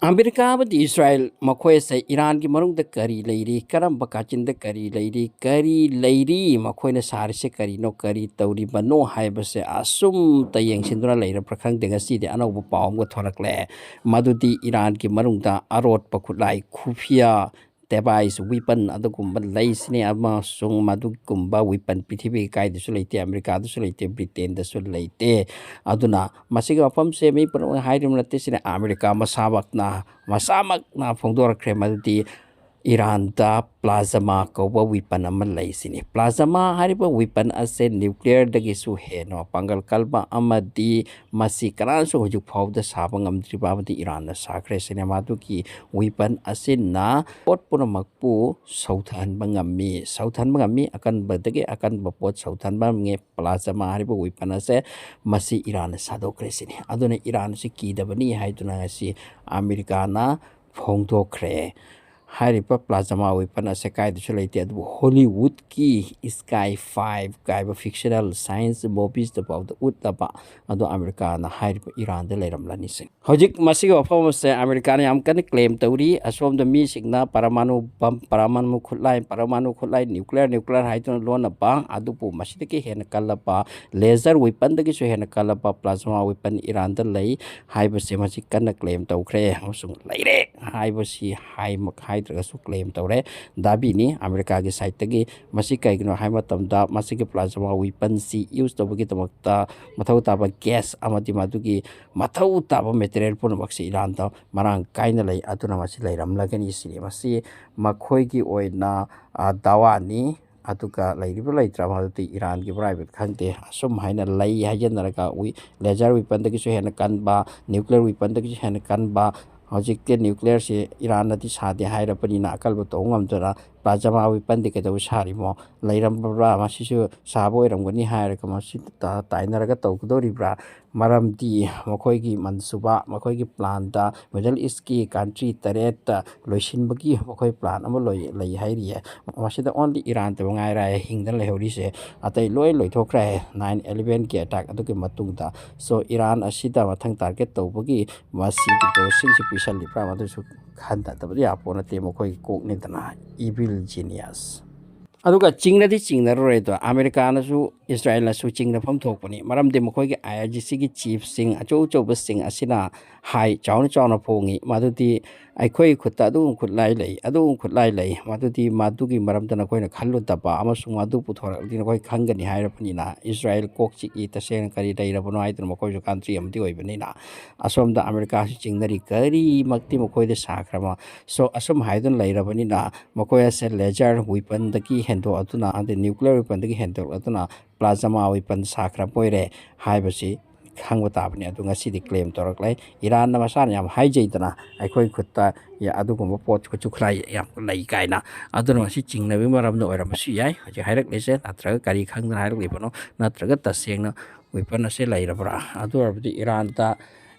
America di Israel makoy sa Iran ki marung da kari leiri karam bakachin da kari leiri makoy na sari se kari no kari tauri bano hai base asum tayeng sindura leira prakhang denga si de anau paom go thorak le madudi Iran ki marung da arot pakulai khufia device weapon adugumba leisni ama sung madugumba weapon pithibi kai du sulaite America du sulaite Britain da sulaite aduna masiga fam se mi pro hairim late sine America masamak na phongdor kremadi Iran da plasma kauba weapon ama leisini plasma hariba weapon ase nuclear dagi su heno pangal kalba amadi masi karan so hojuk phawda sabang amdri babadi Iran na sakre cinema du ki weapon ase na pot puna makpu sauthan bangami akan badage akan bapot sauthan bange plasma hariba weapon ase masi Iran na sadokre sini aduna Iran si kidabani haiduna si America na phongdokre haripa plasma weapon ase kai du chulaite adu Hollywood ki Sky 5 kai ba fictional science movies the about the utaba adu America na haripa Iran de leiram lani sing hojik masiga ofam se America na am kan claim tawri asom the mi signa paramanu bam paramanu khutlai nuclear haitun lona ba adu pu masida ki hen kalapa laser weapon de ki so hen kalapa plasma weapon Iran de lei haiba se masik kan claim tawkre amsung leire haiba si hai mak su claim tawre dabi ni America gi site gi masi kai gno haima tamda masi gi plasma weapon si use tawgi tamakta mathau taba gas amati madugi mathau taba material pun maksi Iran ta marang kaina lei atuna masi leiram lagani si masi makhoi gi oina dawa ni atuka leiriba leitra mati Iran gi private khangte asum haina lei hajen naraka wi laser weapon da gi so hena kanba nuclear weapon da gi hena kanba hojik ke nuclear se Iran na ti sade haira pani na akal bo tongam tara plasma weapon de ke do sari mo leiram bra ma sisu sabo iram gani haira ka ma si ta tainara ga to dori bra maram di makhoi gi mansuba makhoi gi plan da middle east ki country taret loisin bagi makhoi plan ama loi lei hairi masida only Iran te ngai ra hingdan lehori se atai loi thokra 9/11 ki attack adu ke matung da so Iran asida mathang target to bagi masi ki do sing pisal li pra madu su khanda tabdi apona te makhoi kok ni dana evil genius aduga chingna di chingna roi to America na su Israel na su chingna pham thokpani maram de makhoi gi IRGC gi chief sing achou chou ba sing asina hai chawna phongi madudi aikhoi khutta du khutlai lei madudi madugi maram dana khoi na khallu tapa amasung madu puthora din khoi khangani haira pani na Israel kokchi ki taseng kari dai rabano ai dun makhoi ju country amti oi bani na asom da America su chingnari kari makti makhoi de sakrama so asom haidun lei rabani na makhoi ase laser weapon da ki hendo atuna ade nuclear weapon da ki hendo atuna plasma weapon sakra poire haibasi khangba tabani adu ngasi di claim torak lai Iran na masan yam haijaidana aikhoi khutta ya adu gumba pot chu khrai yam lai kaina adu ngasi chingna bi maram no oram si yai haji hairak lese natra kari khangna hairak libono natra tasengna weapon ase lai rabra adu arbdi Iran ta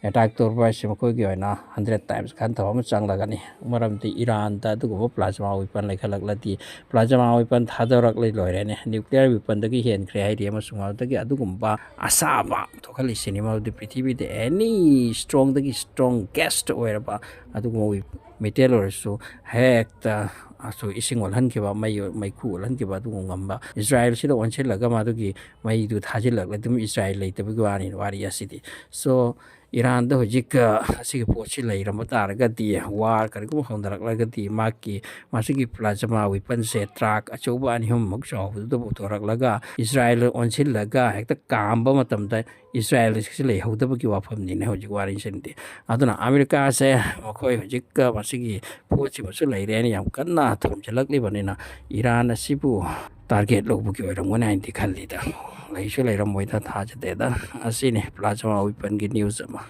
attack torba se ko gi na 100 times khan thawam chang lagani maram ti Iran ta du go plasma weapon lai khalak lati plasma weapon thadorak lai loire ne nuclear weapon da gi hen khre hai ri ma sunga da gi adu gumba asaba to khali cinema de prithvi de any strong da gi strong guest oira ba adu go meteor so hekta aso ising olhan ke ba mai khu olhan ke ba du ngamba Israel sida onchel laga ma du gi mai du thajil lag dum Israel lai tabi wari asidi so Iran da hojik asigi pochi lai ramata ga di war kar ko hondarak la ga di maki masigi plasma weapon se track achoba ani hum mok chaw du bo torak laga Israel onchil laga hekta kamba matam da Israel si lai hoda gi wafam ni ne hojik warin sende aduna America se makhoi hojik masigi pochi masu lai re ni yam kanna thum chalak li banina Iran asibu target lo bu gi oram ngona indi khalli da lai su lai ram moi da tha jade da asini plasma weapon gi news ma